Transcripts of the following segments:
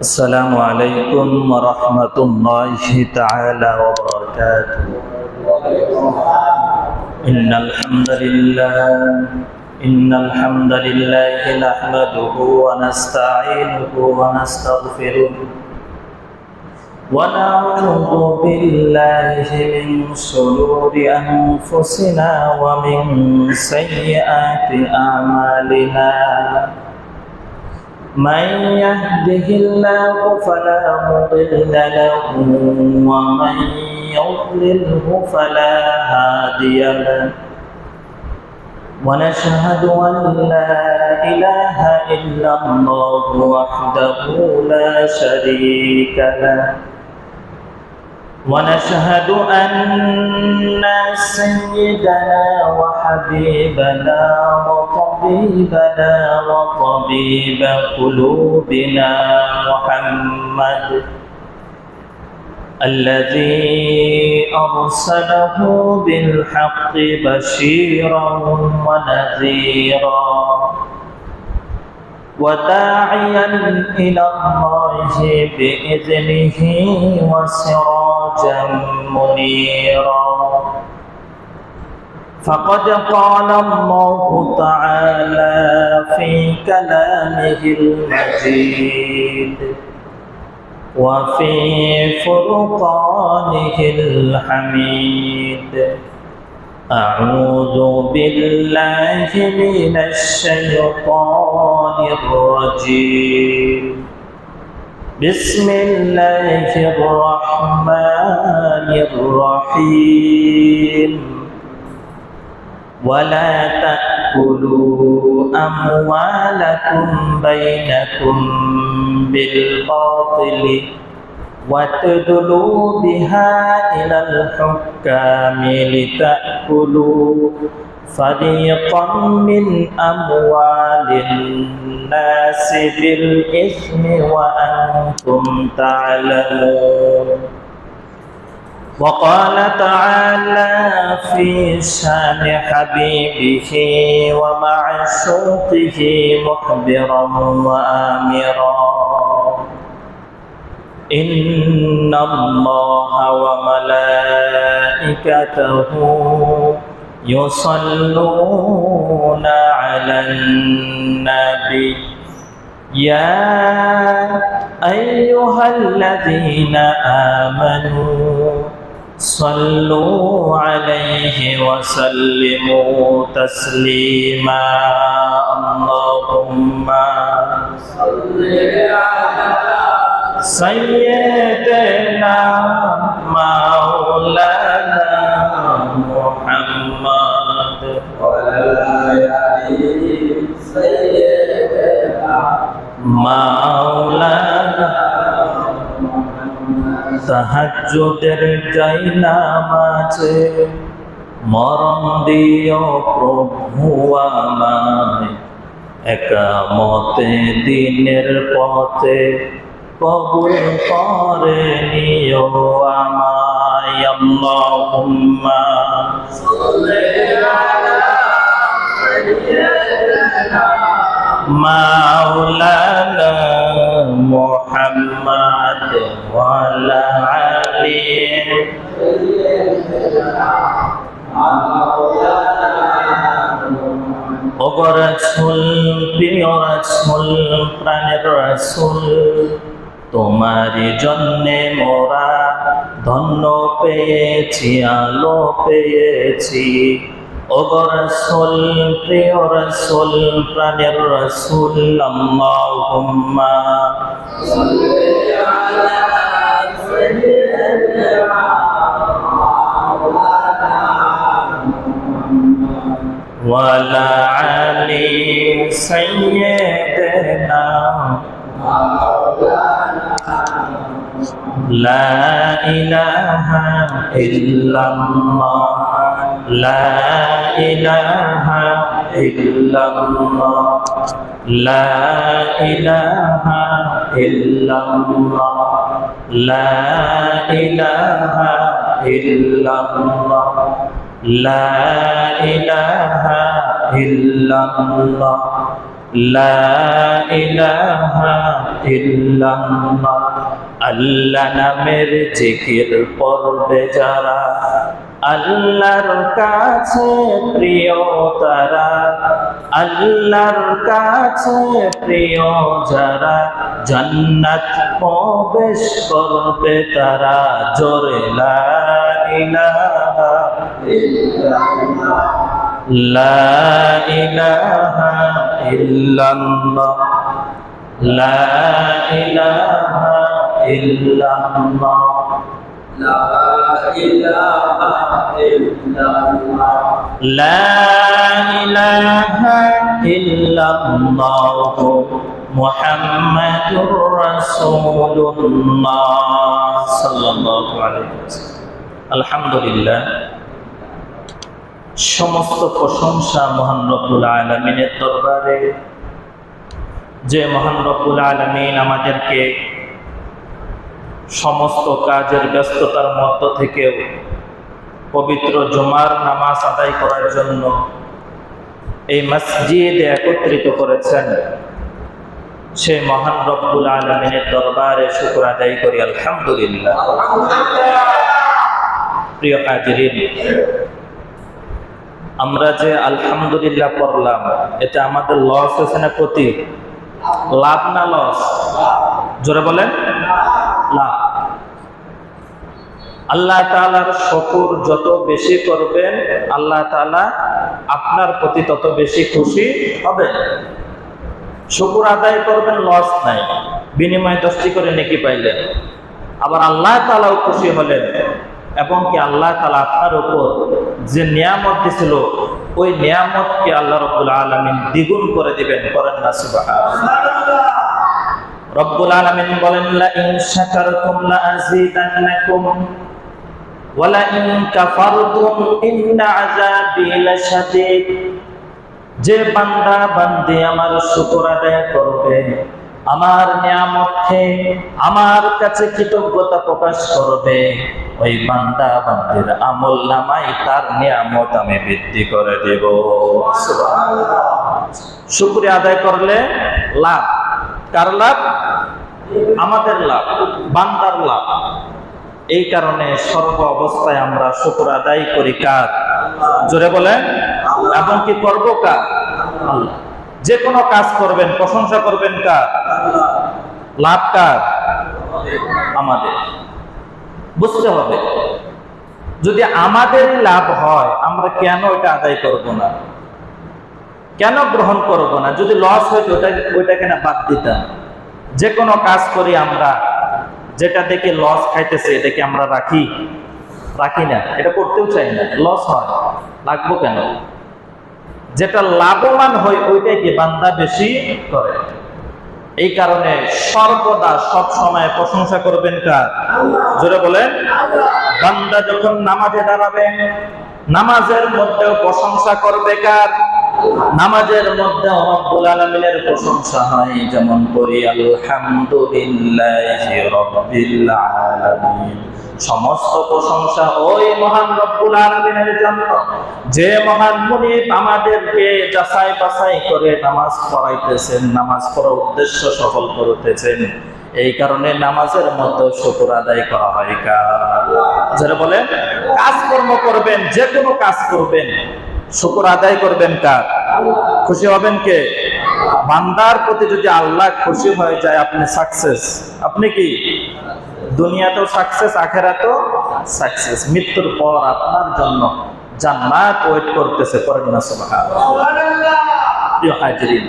السلام عليكم ورحمة الله تعالى وبركاته. إن الحمد لله نحمده ونستعينه ونستغفره ونعوذ بالله من شرور أنفسنا ومن سيئات أعمالنا. من يهده الله فلا مضل له ومن يضلله فلا هادي له. ونشهد أن لا إله إلا الله وحده لا شريك له. ونشهد أن سيدنا وحبيبنا وطبيبنا وطبيب قلوبنا محمد الذي أرسله بالحق بشيرا ونذيرا وداعيا إلى الله بإذنه وسراجا منيرا. فقد قال الله تعالى في كلامه المجيد وفي فرقانه الحميد: أعوذ بالله من الشيطان الرجيم. بسم الله الرحمن الرحيم. ولا تأكلوا أموالكم بينكم بالباطل وتدلوا بها إلى الحكام لتأكلوا فريقا من أموال الناس بالإثم وأنتم تعلمون. وقال تعالى في شان حبيبه ومعشوقه مخبرا وآمرا: إن الله وملائكته يصلون على النبي يا أيها الذين آمنوا صلوا عليه وسلموا تسليما. اللهم صل على سيدنا مولانا محمد وعلى سيدنا مولانا তাহাজ্জুদের জায়নামাজে মরণ দিও প্রভু আমায়, একামতে দিনের পথে কবুল করে নিও আমায়। আল্লাহুম্মা সাল্লি আলা সাইয়্যিদিনা মাওলানা মুহাম্মদ ওয়া আলা আলি ওগো রাসূল, প্রিয় রাসূল, প্রাণের রাসূল, তোমারই জন্যে মোরা ধন্য পেয়েছি, আলো পেয়েছি। ওগো রাসূল, প্রিয় রাসূল, প্রাণের রাসূল, আল্লাহুম্মা সাল্লি আলা সাইয়্যিদিনা ওয়া আলা আলি সাইয়্যিদিনা লা ইলাহা ইল্লাল্লাহ, লা ইলাহা ইল্লাল্লাহ, লা ইলাহা ইল্লাল্লাহ, লা ইলাহা ইল্লাল্লাহ, লা ইলাহা ইল্লাল্লাহ, লা ইলাহা ইল্লাল্লাহ। আল্লাহ নামের জিকির করবে যারা, আল্লাহর কাছে প্রিয় তারা, আল্লাহর কাছে প্রিয় যারা, জান্নাত প্রবেশ করবে তারা। জোরে লা ইলাহা ইল্লাল্লাহ, লা ইলাহা ইল্লাল্লাহ, লা ইলাহা ইল্লাল্লাহ, লা ইলাহা ইল্লাল্লাহ, লা ইলাহা ইল্লাল্লাহ মুহাম্মাদুর রাসূলুল্লাহ সাল্লাল্লাহু আলাইহি ওয়াসাল্লাম। আলহামদুলিল্লাহ, সমস্ত প্রশংসা মহান রব্বুল আলামিনের দরবারে, যে মহান রব্বুল আলামিন আমাদেরকে সমস্ত কাজের ব্যস্ততার মধ্য থেকেও পবিত্র জুমার নামাজ আদায় করার জন্য এই মসজিদে একত্রিত করেছেন। সে মহান রব্বুল আলামিনের দরবারে শুকর আদায় করি আলহামদুলিল্লাহ। প্রিয় হাজিরিন, আমরা যে আলহামদুলিল্লাহ পড়লাম, এটা আমাদের লস হয়েছে না ক্ষতি? লাভ না লস? জোরে বলেন লাভ। আল্লাহ তাআলার শুকর যত বেশি করবেন, আল্লাহ তাআলা আপনার প্রতি তত বেশি খুশি হবেন। শুকর আদায় করবেন, লস নাই, বিনিময়ে 10টি করে নেকি পাইলেন। আবার আল্লাহ তাআলাও খুশি হলেন, এবং কি আল্লাহ তাআলা আপনার উপর যে নিয়ামত দিছিল, ওই নিয়ামতকে আল্লাহ রাব্বুল আলামিন দ্বিগুণ করে দিবেন। করেন না সুবহানাল্লাহ। রব্বুল আলামিন বলেন, লা ইন শাকারতুম লা আযীদান্নাকুম ওয়া লা ইন কাফারতুম ইন্না আযাবি লাশাদীদ। যে বান্দা বান্দি আমার শুকর আদায় করবে, আমার নিয়ামতকে আমার কাছে কৃতজ্ঞতা প্রকাশ করবে, ওই বান্দা বান্দির আমল নামায় তার নিয়ামত আমি বৃদ্ধি করে দেব। সুবহানাল্লাহ। শুকরিয়া আদায় করলে লাভ। কার লাভ? আমাদের লাভ, বান্দার লাভ। এই কারণে সর্ব অবস্থায় আমরা শুকর আদায় করি কার? জোরে বলেন। এবং কি করবো কার? আল্লাহ। যে কোনো কাজ করবেন, প্রশংসা করবেন কার? লাভ কার? আমাদের। বুঝতে হবে, যদি আমাদের লাভ হয়, আমরা কেন এটা আদায় করব না? কেন গ্রহণ করব না? যদি লস হইতো ওইটাকে না বাদ দিতাম। যে কোনো কাজ করি আমরা, যেটা দেখে লস খাইতেছে এটাকে আমরা রাখি না, এটা করতেও চাই না। লস হয়, লাগবো কেন? যেটা লাভবান হয় ওইটাকে বান্দা বেশি করে। এই কারণে সর্বদা সব সময় প্রশংসা করবেন কার? জোরে বলেন। বান্দা যখন নামাজে দাঁড়াবেন, নামাজের মধ্যেও প্রশংসা করবে কার? নামাজের মধ্যে রব্বুল আলামিনের প্রশংসা হয়, যেমন করি আলহামদুলিল্লাহি রাব্বিল আলামিন। সমস্ত প্রশংসা ওই মহান রব্বুল আলামিনের জন্য, যে মহান মুনিব আমাদেরকে যাচাই বাছাই করে নামাজ পড়াইতেছেন, নামাজ পড়ার উদ্দেশ্য সফল করতেছেন। এই কারণে নামাজের মধ্যে শুকর আদায় করা হয় কার? যারা বলেন কাজকর্ম করবেন, যে কোনো কাজ করবেন, শুকর আদায় করবেন কার? খুশি হবেন কে? বান্দার প্রতি যদি আল্লাহ খুশি হয়ে যায়, আপনি সাকসেস। আপনি কি দুনিয়াতেও সাকসেস, আখিরাতেও সাকসেস। মৃত্যুর পর আপনার জন্য জান্নাত ওয়েট করতেছে। করেন না সুবহানাল্লাহ। প্রিয় হাজিরিন,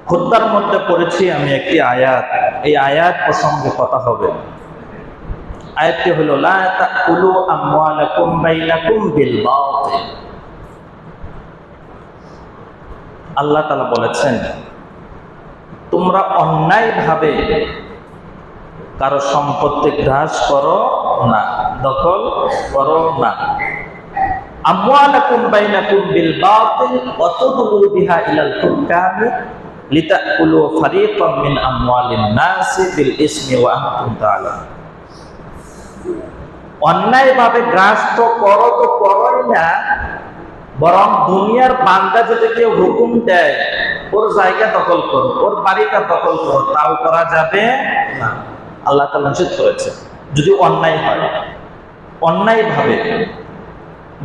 খুতবার মধ্যে পড়েছি আমি একটি আয়াত, এই আয়াত প্রসঙ্গে কথা হবে। আয়াতটি হলো লা তাকুলু আমওয়ালাকুম বাইনাকুম বিল বাতিল। আল্লাহ তাআলা বলেছেন, তোমরা অন্যায়ভাবে কারো সম্পত্তি গ্রাস করো না, দখল করো না। আমওয়ালাকুম বাইনাকুম বিল বাতিল ওয়া তুদলু বিহা ইলাল হুকাম লিতাকুলু ফারিকাম মিন আমওয়ালিন নাসি বিল ইসমি ওয়া আনতুম তাআলামুন। অন্যায়ভাবে গ্রাস তো করো, তো করোই না, বরং দুনিয়ার বান্দা যদি কেউ হুকুম দেয় ওর জায়গা দখল করো, ওর বাড়িটা দখল করো, তাও করা যাবে না। আল্লাহ তাআলা নিষেধ করেছে। যদি অন্যায় হয়, অন্যায় ভাবে,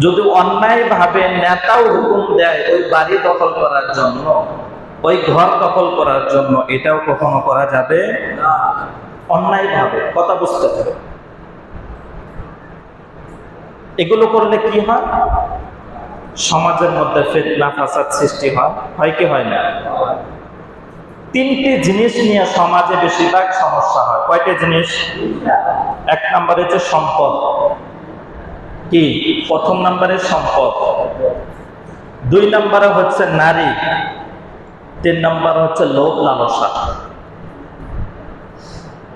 যদি অন্যায় ভাবে নেতাও হুকুম দেয় ওই বাড়ি দখল করার জন্য, ওই ঘর দখল করার জন্য, এটাও কখনো করা যাবে না। অন্যায় ভাবে, কথা বুঝতে হবে। এগুলো করলে কি হয়? সমাজের মধ্যে ফিতনা ফাসাদ সৃষ্টি হয়। হয় কি হয় না? তিনটি জিনিস নিয়ে সমাজে বেশিরভাগ সমস্যা হয়। কয়টা জিনিস? এক নম্বরে হচ্ছে সম্পদ। কি? প্রথম নম্বরে সম্পদ। দুই নম্বরে হচ্ছে নারী। তিন নম্বর হচ্ছে লোভ লালসা।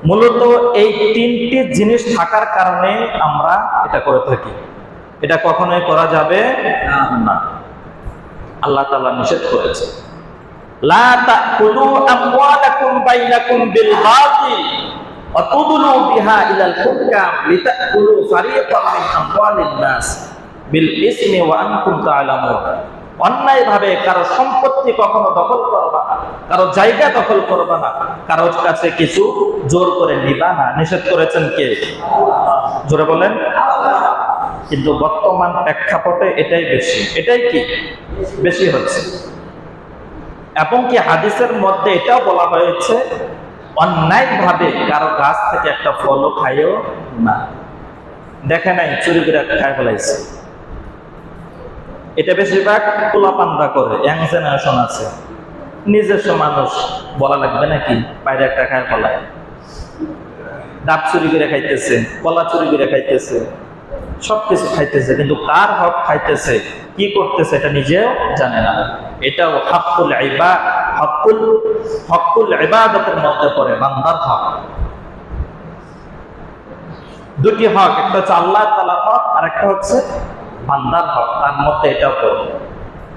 মূলত এই তিনটি জিনিস থাকার কারণে আমরা এটা করে থাকি। এটা কখনোই করা যাবে না। আল্লাহ তাআলা নিষেধ করেছে, লা তাকুলু আমওয়ালাকুম বাইনাকুম বিল বাতিল ওয়া তুদলু বিহা ইলাল হুকাম লিতাকুলু ফারিকাম মিন আমওয়ালিন নাস বিল ইসমি ওয়া আনতুম তা'লামুন। অন্যায় ভাবে কারো সম্পত্তি কখনো দখল করবা না, কারো জায়গা দখল করবা না, কারো কাছে কিছু জোর করে নিবা না। নিষেধ করেছেন কে? জোরে বলেন। কিন্তু বর্তমান প্রেক্ষাপটে এটাই বেশি, এটাই কি বেশি হচ্ছে। এবং কি হাদিসের মধ্যে এটাও বলা হয়েছে, অন্যায় ভাবে কারো গাছ থেকে একটা ফলও খাইও না। দেখে নাই চুরি করে খাই ফেলাইছে। এটা বেশিরভাগ পোলাপানরা করে, ইয়াং জেনারেশন আছে। নিজস্ব মানুষ বলা লাগবে নাকি, বাইরে একটা খায় ফেলায়। ডাব চুরি করে খাইতেছে, কলা চুরি করে খাইতেছে, সবকিছু খাইতেছে, কিন্তু কার হক খাইতেছে, কি করতেছে এটা নিজেও জানে না। এটাও হকুল ইবাদতের মধ্যে পড়ে, বান্দার হক। দুটি হক, একটা হচ্ছে আল্লাহ তাআলার হক, আর একটা হচ্ছে বান্দার হক। তার মধ্যে এটাও পড়ে,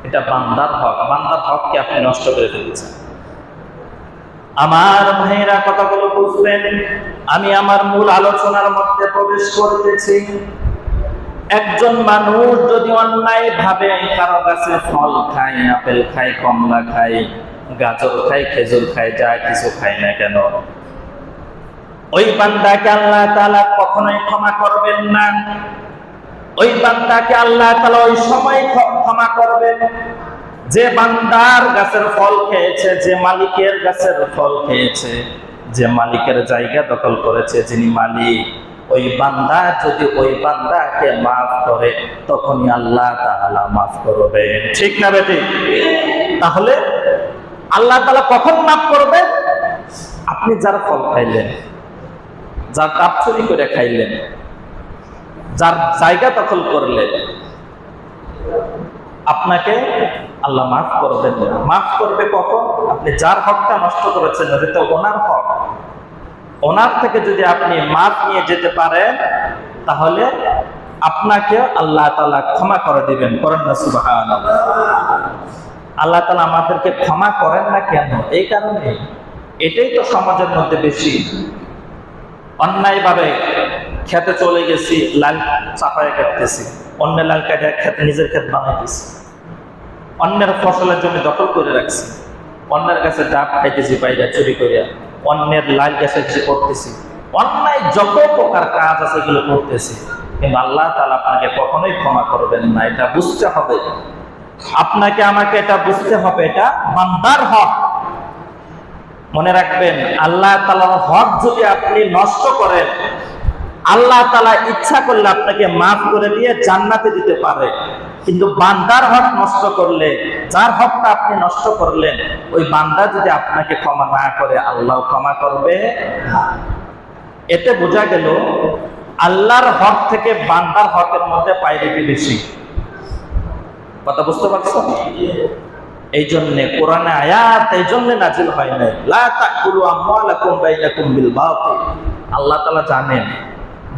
এটা বান্দার হক। বান্দার হককে আপনি নষ্ট করে ফেলেছেন। আমার ভাইরা কথাগুলো বুঝবেন। আমি আমার মূল আলোচনার মধ্যে প্রবেশ করতেছি। একজন মানুষ যদি অন্যায় ভাবে কারো কাছে ফল খায়, আপেল খায়, কমলা খায়, গাজর খায়, খেজুর খায়, যা কিছু খায় না কেন, ওই বান্দাকে আল্লাহ তাআলা কখনোই ক্ষমা করবেন না। ওই বান্দাকে আল্লাহ তাআলা ওই সময় ক্ষমা করবেন যে বান্দার গাছের ফল খেয়েছে, যে মালিকের গাছের ফল খেয়েছে, যে মালিকের জায়গা দখল করেছে, যিনি মালিক, ওই বান্দা যদি ওই বান্দাকে মাফ করে, তখনই আল্লাহ তাআলা মাফ করবেন। ঠিক না বেটি? তাহলে আল্লাহ তাআলা কখন মাফ করবেন? আপনি যার ফল খাইলেন, যার কাপ চুরি করে খাইলেন, যার জায়গা দখল করলেন, আপনাকে আল্লাহ মাফ করবেন না। মাফ করবে কখন? আপনি যার হকটা নষ্ট করেছেন, এটা ওনার হক। ওনার থেকে যদি আপনি মাফ নিয়ে যেতে পারেন, তাহলে আপনাকে আল্লাহ তাআলা ক্ষমা করে দিবেন। করেন না সুবহানাল্লাহ? আল্লাহ তাআলা আমাদেরকে ক্ষমা করেন না কেন? এই কারণে, এটাই তো সমাজের মধ্যে বেশি। অন্যায় ভাবে খেতে চলে গেছি, লাল চাপায় কাটতেছি, অন্যের লাল কাটে খেতে নিজের ক্ষেত বানাইতেছি, অন্যের ফসলের জমি দখল করে রাখছি, অন্যের কাছে ডাব খাইতেছি বাইরে চুরি করিয়া, অন্যের লাল গাছে যে করতেছি, অন্যায় যত প্রকার কাজ আছে এগুলো করতেছি। কিন্তু আল্লাহ তাআলা আপনাকে কখনোই ক্ষমা করবেন না। এটা বুঝতে হবে, আপনাকে আমাকে এটা বুঝতে হবে, এটা বান্দার হক। মনে রাখবেন, আল্লাহ তাআলার হক যদি আপনি নষ্ট করেন, আল্লাহ তাআলা ইচ্ছা করলে আপনাকে মাফ করে দিয়ে জান্নাতে দিতে পারে। কিন্তু বান্দার হক নষ্ট করলে, যার হকটা আপনি নষ্ট করলেন, ওই বান্দা যদি আপনাকে ক্ষমা না করে, আল্লাহ ক্ষমা করবে না। এতে বোঝা গেল আল্লাহর হক থেকে বান্দার হকের মধ্যে পাইরেটি বেশি। কথা বুঝতে পারছো? এই জন্য কোরআনে আয়াত এই জন্য নাজিল হয় নাই, লা তাকুলু আমওয়ালাকুম বাইনাকুম বিল বাতিল। আল্লাহ তাআলা জানেন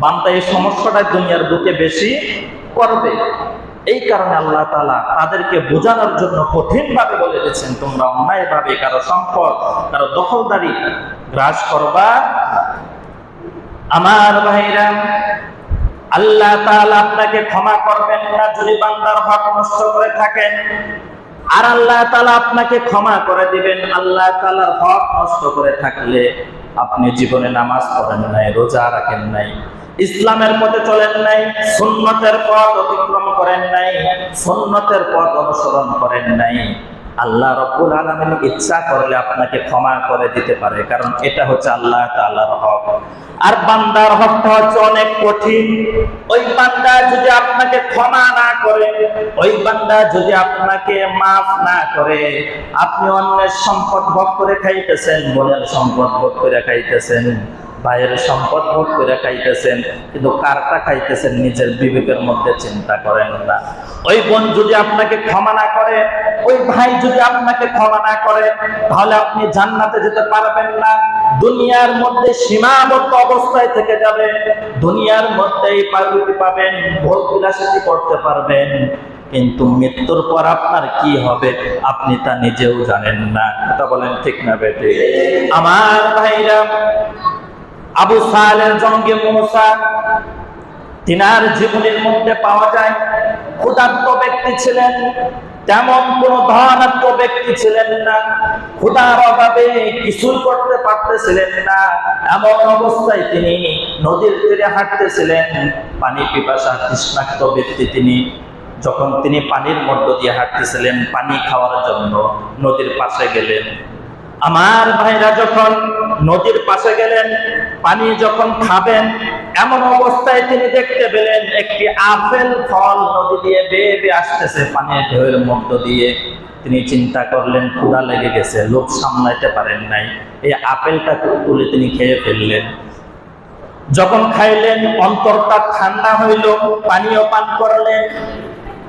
বান্দা এই সমস্যাটা দুনিয়ার বুকে বেশি করবে। এই কারণে আল্লাহ তাআলা তাদেরকে বোঝানোর জন্য কঠিন ভাবে বলে দিয়েছেন, তোমরা অন্যায় ভাবে কারো সম্পদ, কারো দখলদারি গ্রাস করবা। আমার ভাইরা, আল্লাহ তাআলা আপনাকে ক্ষমা করবেন না যদি বান্দার হক নষ্ট করে থাকেন। আর আল্লাহ তাআলা আপনাকে ক্ষমা করে দিবেন। আল্লাহ তাআলার হক নষ্ট করে থাকলে আপনি জীবনে নামাজ পড়েন নাই, রোজা রাখেন নাই, ইসলামের পথে চলেন নাই, সুন্নতের পথ অতিক্রম করেন নাই, সুন্নতের পথ অনুসরণ করেন নাই, আল্লাহ রাব্বুল আলামিন ইচ্ছা করলে আপনাকে ক্ষমা করে দিতে পারে, কারণ এটা হচ্ছে আল্লাহ তাআলার হক। আর বান্দার হকটা হচ্ছে অনেক কঠিন। ওই বান্দা যদি আপনাকে ক্ষমা না করে, ওই বান্দা যদি আপনাকে মাফ না করে, আপনি অন্যের সম্পদ ভোগ করে খাইতেছেন, বোনের সম্পদ ভোগ করে খাইতেছেন, ভাইয়ের সম্পদ ভোগ করে খাইতেছেন, কিন্তু কারটা খাইতেছেন নিজের বিবেকের মধ্যে চিন্তা করেন না। ওই বোন যদি আপনাকে ক্ষমা না করে, ওই ভাই যদি আপনাকে ক্ষমা না করে, তাহলে আপনি জান্নাতে যেতে পারবেন না। দুনিয়ার মধ্যে সীমাবদ্ধ অবস্থায় থেকে যাবে, দুনিয়ার মধ্যেই পাউরুটি পাবেন, ভোগ বিলাসিতা করতে পারবেন, কিন্তু মৃত্যুর পর আপনার কি হবে আপনি তা নিজেও জানেন না। কথা বলেন ঠিক না বেটে? আমার ভাইরা, আবু সালের জঙ্গে মুসা, তিনার জীবনের মধ্যে পাওয়া যায় ক্ষুধার্ত ব্যক্তি ছিলেন, তেমন কোন ধনাত্ম ব্যক্তি ছিলেন না, ক্ষুধার অভাবে কিছুই করতে পারতেছিলেন না। এমন অবস্থায় তিনি নদীর তীরে হাঁটতেছিলেন, পানি পিপাসা তৃষ্ণার্ত ব্যক্তি তিনি। যখন তিনি পানির মধ্য দিয়ে হাঁটতেছিলেন পানি খাওয়ার জন্য নদীর পাশে গেলেন। আমার ভাইরা, যখন নদীর পাশে গেলেন পানি যখন খাবেন, এমন অবস্থায় তিনি দেখতে পেলেন একটি আপেল ফল নদী দিয়ে বেয়ে বেয়ে আসতেছে পানির ঢেউয়ের মধ্য দিয়ে। তিনি চিন্তা করলেন ক্ষুধা লেগে গেছে, লোভ সামলাইতে পারেন নাই, এই আপেলটা তুলে তিনি খেয়ে ফেললেন। যখন খাইলেন অন্তরটা ঠান্ডা হইল, পানীয় পান করলেন।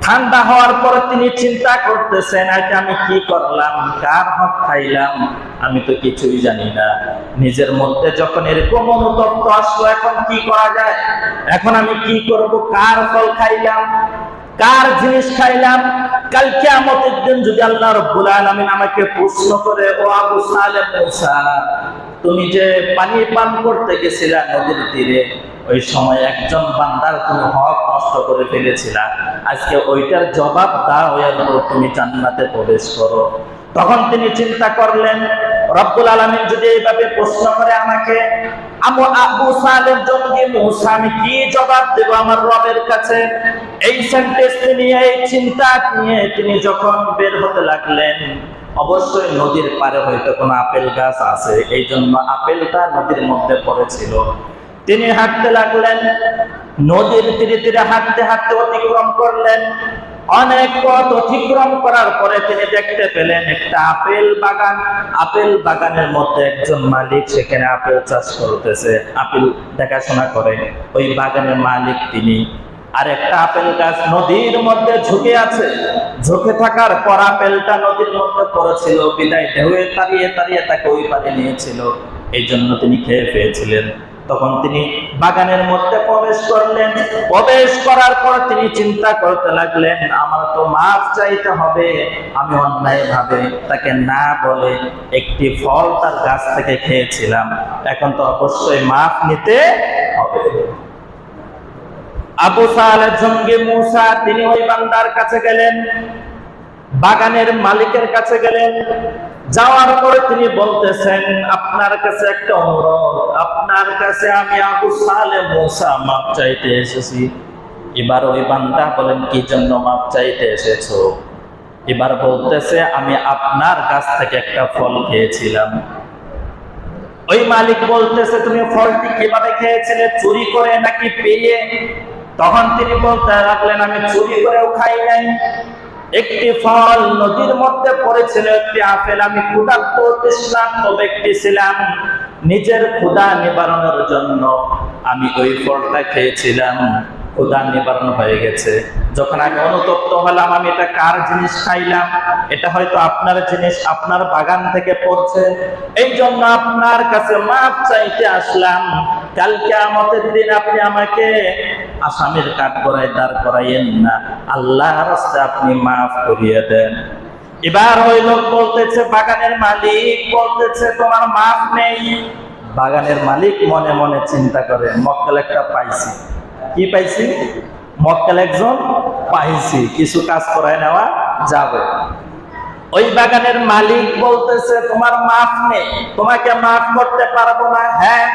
ঠান্ডা হওয়ার পরে তিনি চিন্তা করতেছেন, আজকে আমি কি করলাম, কার হক খাইলাম, আমি তো কিছুই জানি না। নিজের মধ্যে যখন এরকম অনুতপ্ত আসলো, এখন কি করা যায়, এখন আমি কি করব, কার ফল খাইলাম, কার জিনিস খাইলাম। কাল কিয়ামতের দিন যদি আল্লাহ রাব্বুল আলামিন আমাকে প্রশ্ন করে, ও আবু সালেহ মুসা, তুমি যে পানি পান করতে গেছিলা নদীর তীরে, ওই সময় একজন বান্দার তুমি হক নষ্ট করে ফেলেছিলা, আজকে ওইটার জবাব দাও, এরপর তুমি জান্নাতে প্রবেশ করো। তখন তিনি চিন্তা করলেন, রব্বুল আলামিন যদি এইভাবে প্রশ্ন করে আমাকে, আবু সালেহ জঙ্গি মুসা, আমি কি জবাব দেব আমার রবের কাছে? এই সেন্টেন্স নিয়ে, এই চিন্তা নিয়ে তিনি যখন বের হতে লাগলেন, অবশ্যই নদীর পারে হয়তো কোনো আপেল গাছ আছে, এই জন্য আপেলটা নদীর মধ্যে পড়েছিল। তিনি হাঁটতে লাগলেন, নদীর তীরে তীরে হাঁটতে হাঁটতে অতিক্রম করলেন। অনেক পথ অতিক্রম করার পরে তিনি দেখতে পেলেন একটা আপেল বাগান। আপেল বাগানের মধ্যে একজন মালিক সেখানে আপেল চাষ করতেছে, আপেল দেখাশোনা করে, ওই বাগানের মালিক তিনি। আর একটা আপেল গাছ নদীর মধ্যে ঝুঁকে আছে, ঝুঁকে থাকার পর আপেলটা নদীর মধ্যে পড়েছিল, বিদায় ঢেউয়ে তাড়িয়ে তাড়িয়ে তাকে ওই পারে নিয়েছিল, এই জন্য তিনি খেয়ে পেয়েছিলেন। তখন তিনি বাগানের মধ্যে প্রবেশ করলেন। প্রবেশ করার পর তিনি চিন্তা করতে লাগলেন, আমার তো মাফ চাইতে হবে, আমি অন্যায় ভাবে তাকে না বলে একটি ফল তার গাছ থেকে খেয়েছিলাম, এখন তো অবশ্যই মাফ নিতে হবে। আবু সালেহ জঙ্গি মুসা তিনি ওই বান্দার কাছে গেলেন, বাগানের মালিকের কাছে গেলেন। যাওয়ার পরে তিনি বলতেছেন, আপনার কাছে একটা অনুরোধ, আপনার কাছে আমি আবু সালেহ মুসা মাপ চাইতে এসেছি। এবার ওই বান্দা বলেন, কি জন্য মাপ চাইতে এসেছো? এবার বলতেছে, আমি আপনার কাছ থেকে একটা ফল খেয়েছিলাম। ওই মালিক বলতেছে, তুমি ফলটি কিভাবে খেয়েছিলে, চুরি করে নাকি পেয়ে? তখন তিনি বলতে লাগলেন, আমি চুরি করেও খাই নাই, একটি ফল নদীর মধ্যে পড়েছিল, একটি আপেল, আমি ক্ষুধার্ত তৃষ্ণার্ত ব্যক্তি ছিলাম, নিজের ক্ষুধা নিবারণের জন্য আমি ওই ফলটা খেয়েছিলাম, ক্ষুধা নিবারণ হয়ে গেছে। যখন আমি অনুতপ্ত হলাম, আমি এটা কার জিনিস খাইলাম, এটা হয়তো আপনার জিনিস, আপনার বাগান থেকে পড়ছে, এই জন্য আপনার কাছে মাফ চাইতে আসলাম। কাল কিয়ামতের দিন আপনি আমাকে আসামির কাঠগড়ায় দাঁড় করাইয়েন না, আল্লাহর রাস্তায় আপনি মাফ করিয়ে দেন। এবার ওই লোক বলতেছে, বাগানের মালিক বলতেছে, তোমার মাফ নেই। বাগানের মালিক মনে মনে চিন্তা করে, মক্কেল একটা পাইছি। কি পাইছি? মক্কেল একজন পাইছি, কিছু কাজ করায় নেওয়া যাবে। ওই বাগানের মালিক বলতেছে তোমার মাফ নেই, তোমাকে মাফ করতে পারবো না। হ্যাঁ,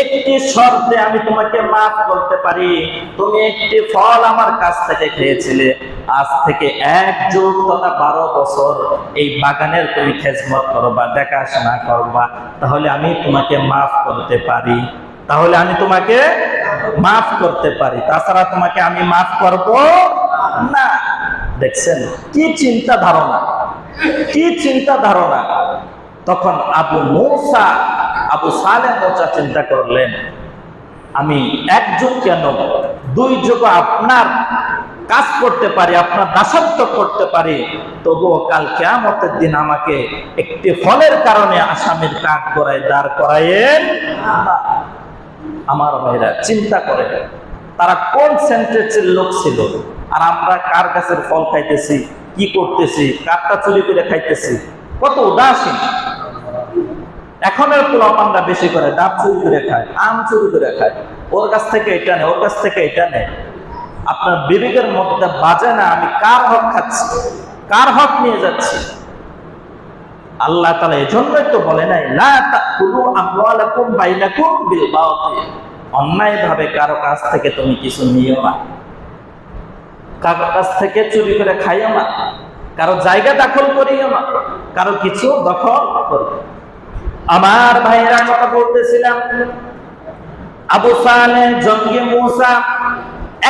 একটি শর্তে আমি তোমাকে মাফ করতে পারি, তুমি একটি ফল আমার কাছ থেকে খেয়েছিলে, আজ থেকে 1 যুগ তথা 12 বছর এই বাগানের তুমি খেজমত করবা, দেখাশোনা করবা, তাহলে আমি তোমাকে মাফ করতে পারি, তাহলে আমি তোমাকে মাফ করতে পারি, তাছাড়া তোমাকে আমি মাফ করব না। দেখছেন কি চিন্তা ধারণা, কি চিন্তা ধারণা। তখন আবু সালেহ মুসা চিন্তা করলেন, আমি 1 যুগ কেন 2 যুগ আপনার কাজ করতে পারি, আপনার দাসত্ব করতে পারি, তবুও কাল কিয়ামতের দিন আমাকে একটি ফলের কারণে আসামির কাঠ করায় দাঁড় করায়েন না। আমার ভাইরা চিন্তা করে তারা কোন সেন্টেন্সের লোক ছিল, আর আমরা কার গাছের ফল খাইতেছি, কি করতেছি, কাঠটা চুরি করে খাইতেছি, কত উদাসীন। এখনের পোলাপানরা বেশি করে ডাব চুরি করে খায়, আম চুরি করে খায়, ওর কাছ থেকে এটা নেই, ওর কাছ থেকে এটা নেই। আপনার বিবেকের মধ্যে বাজে না আমি কার হক খাচ্ছি, কার হক নিয়ে যাচ্ছি। আল্লাহ তাআলা এজন্যই তো বলে নাই লা তাকুলু আমওয়ালাকুম বাইনাকুম বিল বাতিল, অন্যায় ভাবে কারো কাছ থেকে তুমি কিছু নিও না, কারো কাছ থেকে চুরি করে খাইও না, কারো জায়গা দখল করিও না, কারো কিছু দখল করো। আমার ভাইরা কথা বলতেছিলাম, আবু সালেহ জঙ্গি মুসা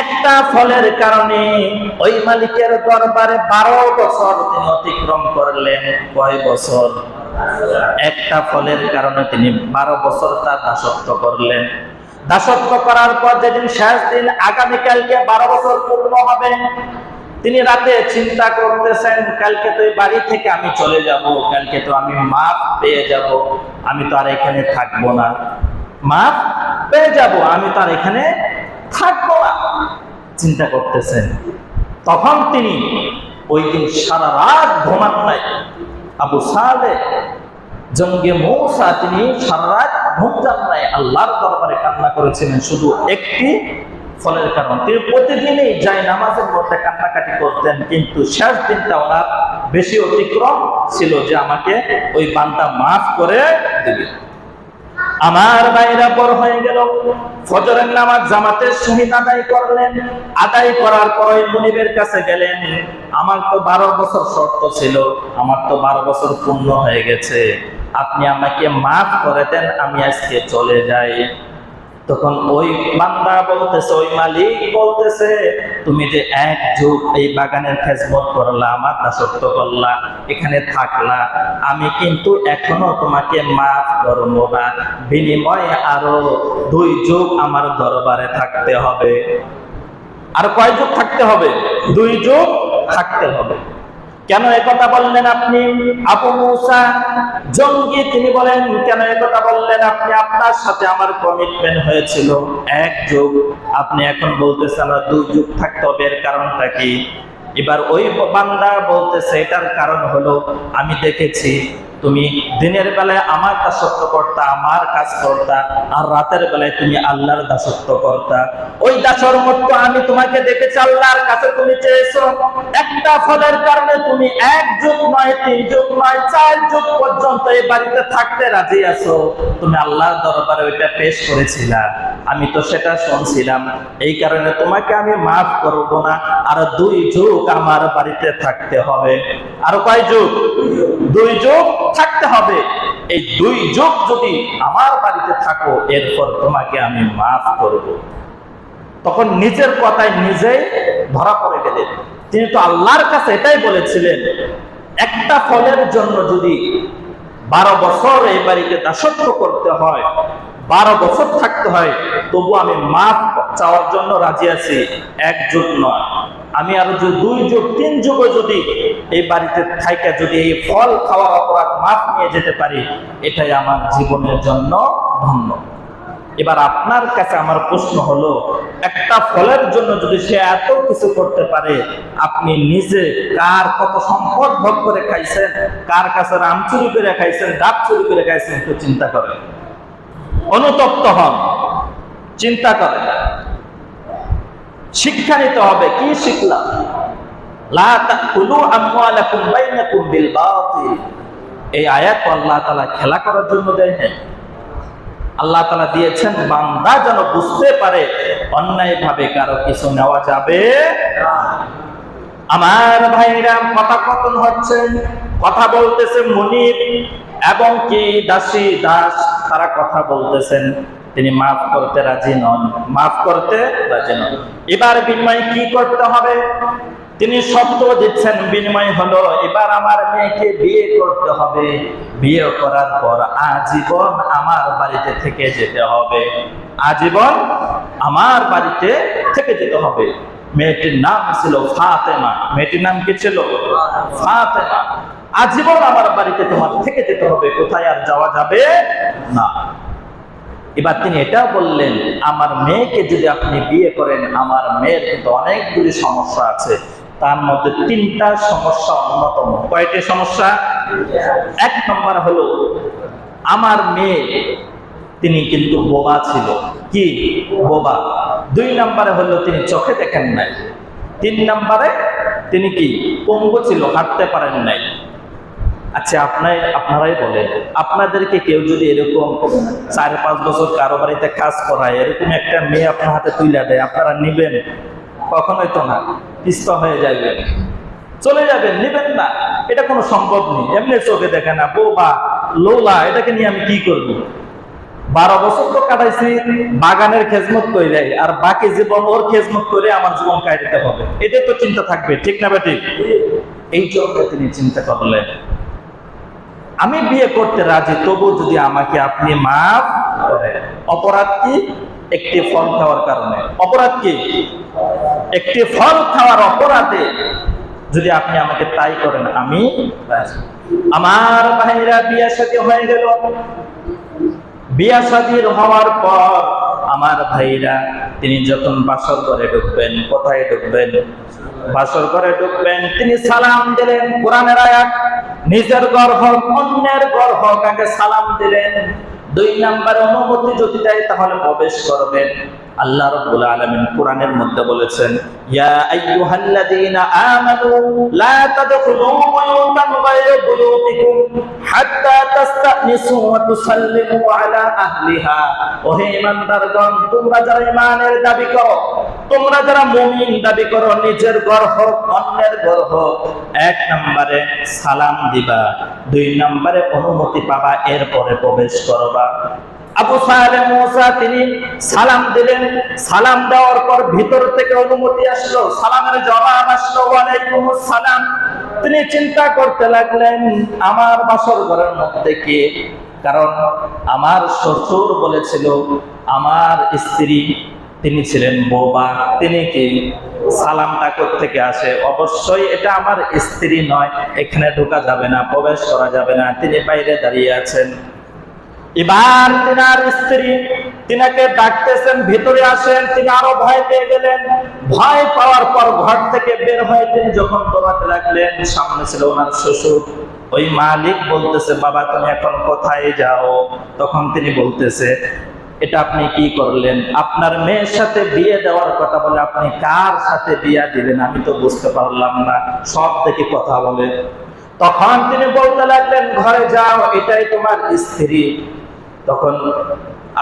একটা ফলের কারণে ওই মালিকের দরবারে 12 বছর তিনি অতিক্রম করলেন। কয় বছর? একটা ফলের কারণে তিনি 12 বছর তার দাসত্ব করলেন। দাসত্ব করার পর যেদিন শেষ দিন, আগামীকালকে 12 বছর পূর্ণ হবে, তিনি রাতে চিন্তা করতেছেন কালকে তো এই বাড়ি থেকে আমি চলে যাব, কালকে তো আমি মাফ পেয়ে যাব, আমি তো আর এখানে থাকবো না, মাফ পেয়ে যাব, আমি তো আর এখানে থাকবো না, চিন্তা করতেছেন। তখন তিনি ওই দিন সারা রাত ঘুমান নাই। আবু সালেহ জঙ্গে মুসা তিনি সারা রাত ঘুম যান নাই, আল্লাহর দরবারে কান্না করেছিলেন শুধু একটি ফলের কারণ। তিনি প্রতিদিনই যাই নামাজের মধ্যে কান্নাকাটি করতেন, কিন্তু শেষ দিনটা ওনার বেশি অতিক্রম ছিল যে আমাকে ওই বান্দা মাফ করে দেবে। আমার ভাইরা পর হয়ে গেল, ফজরের নামাজ জামাতের সহিত আদায় করলেন। আদায় করার পরে মুনিবের কাছে গেলেন, আমার তো 12 বছর শর্ত ছিল, আমার তো 12 বছর পূর্ণ হয়ে গেছে, আপনি আমাকে মাফ করে দেন, আমি আজকে চলে যাই। তখন ওই বান্দা বলতেছে, ওই মালিক বলতেছে, তুমি যে 1 যুগ এই বাগানের খেজমত করলা, আমার দাসত্ব করলা, এখানে থাকলা, আমি কিন্তু এখনো তোমাকে মাফ করবো না, বিনিময়ে আরো 2 যুগ আমার দরবারে থাকতে হবে। আর কয় যুগ থাকতে হবে? 2 যুগ থাকতে হবে। কেন একথা বললেন আপনি? আবু মুসা জঙ্গি তিনি বলেন, কেন একথা বললেন আপনি? আপনার সাথে আমার কমিটমেন্ট হয়েছিল 1 যুগ, আপনি এখন বলতেছেন 2 যুগ থাকতে হবে, এর কারণটা কি? এবার ওই বান্দা বলতেছে, এটার কারণ হলো আমি দেখেছি তুমি দিনের বেলায় আমার দাসত্ব করতা, আমার কাজ করতা, আর রাতের বেলায় তুমি আল্লাহর দাসত্ব করতা। ওই দাসর মতো আমি তোমাকে দেখেছি, আল্লাহর কাছে তুমি চেয়েছো, একটা ফলের কারণে তুমি 1 যুগ নয়, 3 যুগ নয়, 4 যুগ পর্যন্ত এই বাড়িতে থাকতে রাজি আছো। তুমি আল্লাহর দরবারে ওইটা পেশ করেছিলা, আমি তো সেটা শুনছিলাম, এই কারণে তোমাকে আমি মাফ করব না, আর 2 যুগ আমার বাড়িতে থাকতে হবে। আর কয় যুগ? 2 যুগ থাকতে হবে। এই 2 যুগ যদি আমার বাড়িতে থাকো, এরপর তোমাকে আমি মাফ করব। তখন নিজের কথায় নিজেই ধরা পড়ে গেলেন। তিনি তো আল্লাহর কাছে এটাই বলেছিলেন, একটা ফলের জন্য যদি 12 বছর এই বাড়িতে দাসত্ব করতে হয়, 12 বছর থাকতে হয়, তবু আমি মাফ চাওয়ার জন্য রাজি আছি, 1 যুগ নয়, আমি আরো 2 যুগ 3 যুগও যদি এই বাড়িতে থাইকা যদি এই ফল খাওয়ার অপরাধ মাফ নিয়ে যেতে পারি, এটাই আমার জীবনের জন্য ধন্য। এবার আপনার কাছে আমার প্রশ্ন হলো, একটা ফলের জন্য যদি সে এত কিছু করতে পারে, আপনি নিজে কার কত সম্পদ ভোগ করে খাইছেন, কার কাছে আম চুরি করে খাইছেন, ডাব চুরি করে খাইছেন, একটু চিন্তা করেন, অনুতপ্ত হন, চিন্তা করেন। শিক্ষা নিতে হবে। কি শিখলাম? লা তাকুলু আমওয়ালাকুম বাইনাকুম বিল বাতিল। এই আয়াত আল্লাহ তাআলা খেলা করার জন্য দেয় না। আল্লাহ তাআলা দিয়েছেন বান্দা যেন বুঝতে পারে অন্যায় ভাবে কারো কিছু নেওয়া যাবে না। আমার ভাইরা, কথোপকথন হচ্ছে, কথা বলতেছে মুনিব এবং কি দাসী দাস, তারা কথা বলতেছেন, তিনি মাফ করতে রাজি নন, মাফ করতে রাজি নন। এবার বিনিময় কি করতে হবে? তিনি শর্ত দিচ্ছেন, বিনিময় হলো এবার আমার মেয়েকে বিয়ে করতে হবে, বিয়ে করার পর আজীবন আমার বাড়িতে থেকে যেতে হবে, আজীবন আমার বাড়িতে থেকে যেতে হবে। মেয়েটির নাম ছিল ফাতেমা। মেয়েটির নাম কি ছিল? ফাতেমা। আজীবন আমার বাড়িতে তোমার থেকে যেতে হবে, কোথায় আর যাওয়া যাবে না। এবার তিনি এটা বললেন, আমার মেয়েকে যদি আপনি বিয়ে করেন, আমার মেয়ের কিন্তু অনেকগুলি সমস্যা আছে, তার মধ্যে 3টা সমস্যা অন্যতম। কয়টি সমস্যা? 1 নম্বর হলো আমার মেয়ে তিনি কিন্তু বোবা ছিল। কি? বোবা। 2 নম্বরে হলো তিনি চোখে দেখেন নাই। 3 নম্বরে তিনি কি? পঙ্গু ছিল, হাঁটতে পারেন নাই। আচ্ছা, আপনারাই বলেন, আপনাদেরকে কেউ যদি এরকম 4-5 বছর কারো বাড়িতে কাজ করায়, এরকম একটা মেয়ে আপনার হাতে তুলে দেয়, আপনারা নিবেন? কখনোই তো না, পিস্তা হয়ে যাবেন, চলে যাবেন, নিবেন না। এটা কোনো সম্ভব নেই। এমনি চোখে দেখে না, বোবা, লোলা, এটাকে নিয়ে আমি কি করব? 12 বছর তো কাটাইছি বাগানের খেজমত করে, আর বাকি জীবন ওর খেজমত করে আমার জীবন কাটাতে হবে, এটাই তো চিন্তা থাকবে, ঠিক না বেঠিক? এই জন্য তিনি চিন্তা করলেন, আমি বিয়ে করতে রাজি, তবু যদি আমাকে আপনি মাফ করেন। অপরাধ কি? একটি ফল খাওয়ার কারণে। অপরাধ কি? একটি ফল খাওয়ার অপরাধে যদি আপনি আমাকে তাই করেন, আমি রাজি। আমার ভাইরা, বিয়ে শাদী হয়ে গেল। বিয়ে শাদীর হওয়ার পর আমার ভাইরা, তিনি যখন বাসর ঘরে ঢুকবেন, কোথায় ঢুকবেন? বাসর ঘরে ঢুকবেন, তিনি সালাম দিলেন। কোরআনের আয়াত, নিজের ঘর হোক অন্যের ঘর হোক, আগে সালাম দিলেন। 2 নম্বরে অনুমতি যদি দেয় তাহলে প্রবেশ করবেন। আল্লাহ রাব্বুল আলামিন কোরআনের মধ্যে বলেছেন, ইয়া আইয়ুহাল্লাযীনা আমানু লা তাদখুলু বুয়ুতান গায়রা বুয়ুতিকুম হাত্তা তাস্তানিসু ওয়া তুসাল্লিমু আলা আহলিহা। ওহে ঈমানদারগণ, তোমরা যারা ঈমানের দাবি করো, তোমরা যারা মুমিন দাবি করো, নিজের ঘর হোক অন্যের ঘর হোক, 1 নম্বরে সালাম দিবা, 2 নম্বরে অনুমতি পাবা, এরপরে প্রবেশ করবা। আবু সালেহ মুসা তিনি সালাম দিলেন। সালাম দেওয়ার পর ভিতর থেকে অনুমতি আসলো, সালামের জবাব আসলো, ওয়ালাইকুমুস সালাম। তিনি চিন্তা করতে লাগলেন, আমার বাসর ঘরের মধ্যে কি? কারণ আমার শ্বশুর বলেছিল আমার স্ত্রী তিনি ছিলেন বোবা, তিনি কি? সালামটা কোত্থেকে আসে? অবশ্যই এটা আমার স্ত্রী নয়, এখানে ঢোকা যাবে না, প্রবেশ করা যাবে না। তিনি বাইরে দাঁড়িয়ে আছেন। এবার তিনার স্ত্রী তিনাকে ডাকতেছেন, ভিতরে আসেন। তিনি আরো ভয় পেয়ে গেলেন। ভয় পাওয়ার পর ঘর থেকে বের হয়ে তিনি যখন দৌড়াতে লাগলেন, সামনে ছিল ওনার শ্বশুর। ওই মালিক বলতেছে, বাবা তুমি এখন কোথায় যাও? তখন তিনি বলতেছে, এটা আপনি কি করলেন? আপনার মেয়ের সাথে বিয়ে দেওয়ার কথা বলে আপনি কার সাথে বিয়ে দিলেন আমি তো বুঝতে পারলাম না, সব দেখি কথা বলে। তখন তিনি বলতে লাগলেন, ঘরে যাও, এটাই তোমার স্ত্রী। তখন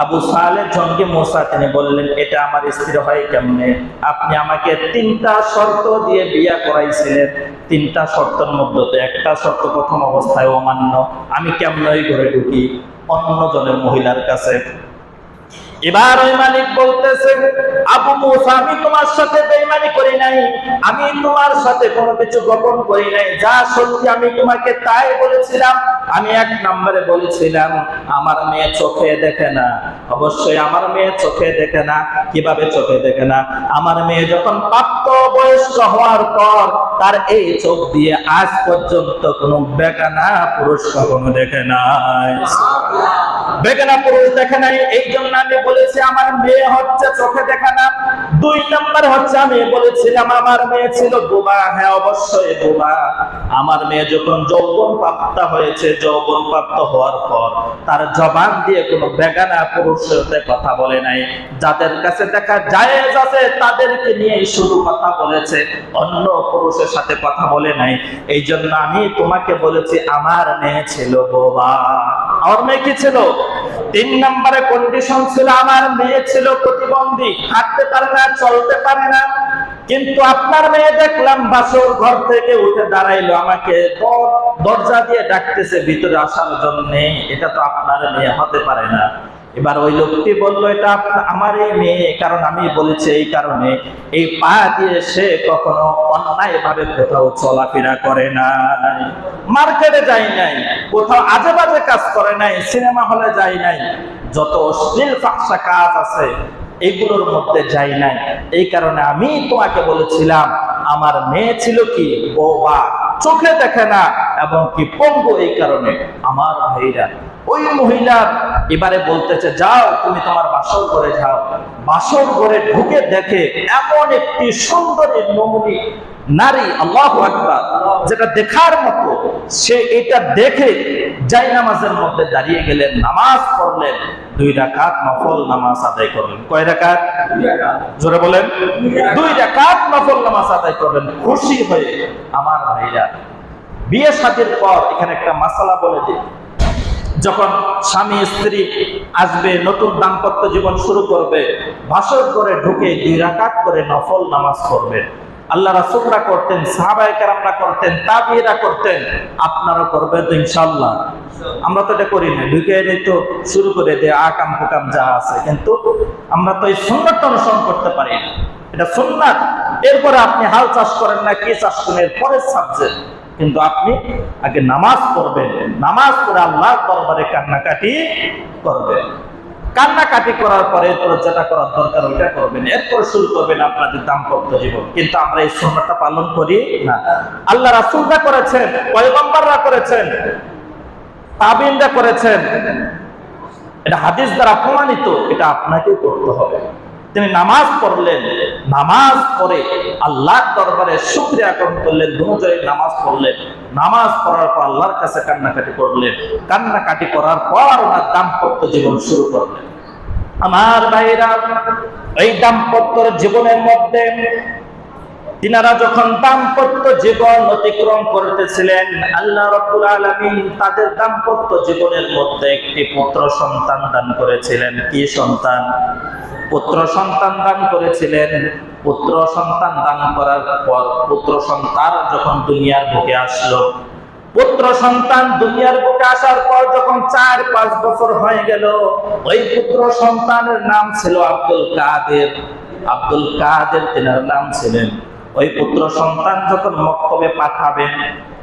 আবু সালেহ জঙ্গি মুসা তিনি বললেন, এটা আমার স্ত্রী হয় কেমনে? আপনি আমাকে 3টা শর্ত দিয়ে বিয়ে করাইছিলেন, 3টা শর্তের মধ্যে তো একটা শর্ত প্রথম অবস্থায় অমান্য। আমি কেমন ওই ঘরে ঢুকি অন্য জনের মহিলার কাছে? এবার ওই মালিক বলতেছে, আবু মুসা আমি তোমার সাথে বেঈমানি করি নাই, আমি তোমার সাথে কোনো কিছু গোপন করি নাই, যা সত্যি আমি তোমাকে তাই বলেছিলাম। আমি 1 নম্বরে বলেছিলাম আমার মেয়ে চোখে দেখে না। অবশ্যই আমার মেয়ে চোখে দেখে না। কিভাবে চোখে দেখে না? আমার মেয়ে যখন প্রাপ্ত বয়স্ক হওয়ার পর তার এই চোখ দিয়ে আজ পর্যন্ত কোনো বেগানা পুরুষ কখনো দেখে নাই। বেগানা পুরুষ দেখে নাই, এই জন্য আমি বলেছি আমার মেয়ে হচ্ছে চোখে দেখা না। 2 নাম্বার হচ্ছে আমি বলেছিলাম আমার মেয়ে ছিল বোবা। হ্যাঁ, অবশ্যই বোবা। আমার মেয়ে যখন যৌবন প্রাপ্ত হয়েছে, যৌবন প্রাপ্ত হওয়ার পর তার জবান দিয়ে কোনো বেগানা পুরুষের সাথে কথা বলে নাই। যাদের কাছে দেখা জায়েজ আছে তাদেরকে নিয়ে শুধু কথা বলেছে, অন্য পুরুষের সাথে কথা বলে নাই। এই জন্য আমি তোমাকে বলেছি আমার মেয়ে ছিল বোবা। আমার মেয়ে কি ছিল? 3 নম্বরে কন্ডিশন ছিল আমার মেয়ে ছিল প্রতিবন্ধী, হাঁটতে পারে না, চলতে পারে না। কিন্তু আপনার মেয়ে দেখলাম বাসর ঘর থেকে উঠে দাঁড়াইলো, আমাকে দরজা দিয়ে ডাকতেছে ভিতরে আসার জন্য। এটা তো আপনার মেয়ে হতে পারে না। এবার ওই লোকটি বললো এটা আমার এই মেয়ে, কারণ আমি বলেছি এই কারণে এই পা দিয়ে সে কখনো অন্যায় ভাবে কোথাও চলাফেরা করে নাই, মার্কেটে যায় নাই, কোথাও আজে বাজে কাজ করে নাই, সিনেমা হলে যায় নাই, যত অশ্লীল ফাহশা কাজ আছে এগুলোর মধ্যে যাই নাই। এই কারণে আমি তোমাকে বলেছিলাম আমার মেয়ে ছিল কি বোবা, চোখে দেখে না এবং কি পঙ্গু। এই কারণে আমার ভাইরা ওই মহিলার এবারে বলতেছে যাও তুমি তোমার বাসর ঘরে যাও। বাসর ঘরে ঢুকে দেখে এমন একটি সুন্দরী নমুনি নারী, আল্লাহু আকবার, যেটা দেখার মতো। সে এটা দেখে জায়নামাজের মধ্যে দাঁড়িয়ে গেলেন, নামাজ পড়লেন, 2 রাকাত নফল নামাজ আদায় করলেন। কয় রাকাত? জোরে বলেন। 2 রাকাত নফল নামাজ আদায় করলেন খুশি হয়ে। আমার ভাইরা, বিয়ে শাদীর পর এখানে একটা মাসালা বলে দিই, যখন স্বামী স্ত্রী আসবে, নতুন দাম্পত্য জীবন শুরু করবে, বাসর ঘরে ঢুকে 2 রাকাত করে নফল নামাজ পড়বে। আল্লাহ রাসূলরা করতেন, সাহাবায়ে কেরামরা করতেন, তাবিঈরা করতেন, আপনারা করবেন তো ইনশাআল্লাহ? আমরা তো এটা করি না, ঢুকে এনে তো শুরু করে দেয় আকাম কুকাম যা আছে, কিন্তু আমরা তো এই সুন্নাতটা অনুসরণ করতে পারি না। এটা সুন্নাত। এরপরে আপনি হাল চাষ করেন না কি চাষ করেন, এর পরের সাবজেক্ট। কিন্তু আপনি আগে নামাজ পড়বেন, নামাজ পড়ে আল্লাহর দরবারে কান্নাকাটি করবেন। কান্নাকাটি করার পরে যেটা করার দরকার ওইটা করবেন, এরপরে শুরু করবেন আপনাদের দাম্পত্য জীবন। কিন্তু আমরা এই সুন্নাতটা পালন করি না। আল্লাহ রাসূলরা করেছেন, পয়গম্বররা করেছেন, তাবিঈনরা করেছেন, এটা হাদিস দ্বারা প্রমাণিত। এটা আপনাকে করতে হবে। তিনি নামাজ পড়লেন, নামাজ পড়ে আল্লাহর দরবারে শুকরিয়া জ্ঞাপন করলেন, দুজনে নামাজ পড়লেন, নামাজ পড়ার পর আল্লাহর কাছে কান্নাকাটি করলেন, কান্নাকাটি করার পর ওনার দাম্পত্য জীবন শুরু করলেন। আমার ভাইরা, এই দাম্পত্য জীবনের মধ্যে তিনারা যখন দাম্পত্য জীবন অতিক্রম করতেছিলেন, আল্লাহ রাব্বুল আলামিন তাদের দাম্পত্য জীবনের মধ্যে একটি পুত্র সন্তান দান করেছিলেন। কি সন্তান? পুত্র সন্তান দান করেছিলেন। পুত্র সন্তান দান করার পর পুত্র সন্তান যখন দুনিয়ার বুকে আসলো, পুত্র সন্তান দুনিয়ার বুকে আসার পর যখন 4-5 বছর হয়ে গেল, ওই পুত্র সন্তানের নাম ছিল আব্দুল কাদের। আব্দুল কাদের তিনার নাম ছিলেন। ওই পুত্র সন্তান যখন মক্তবে পাঠাবেন,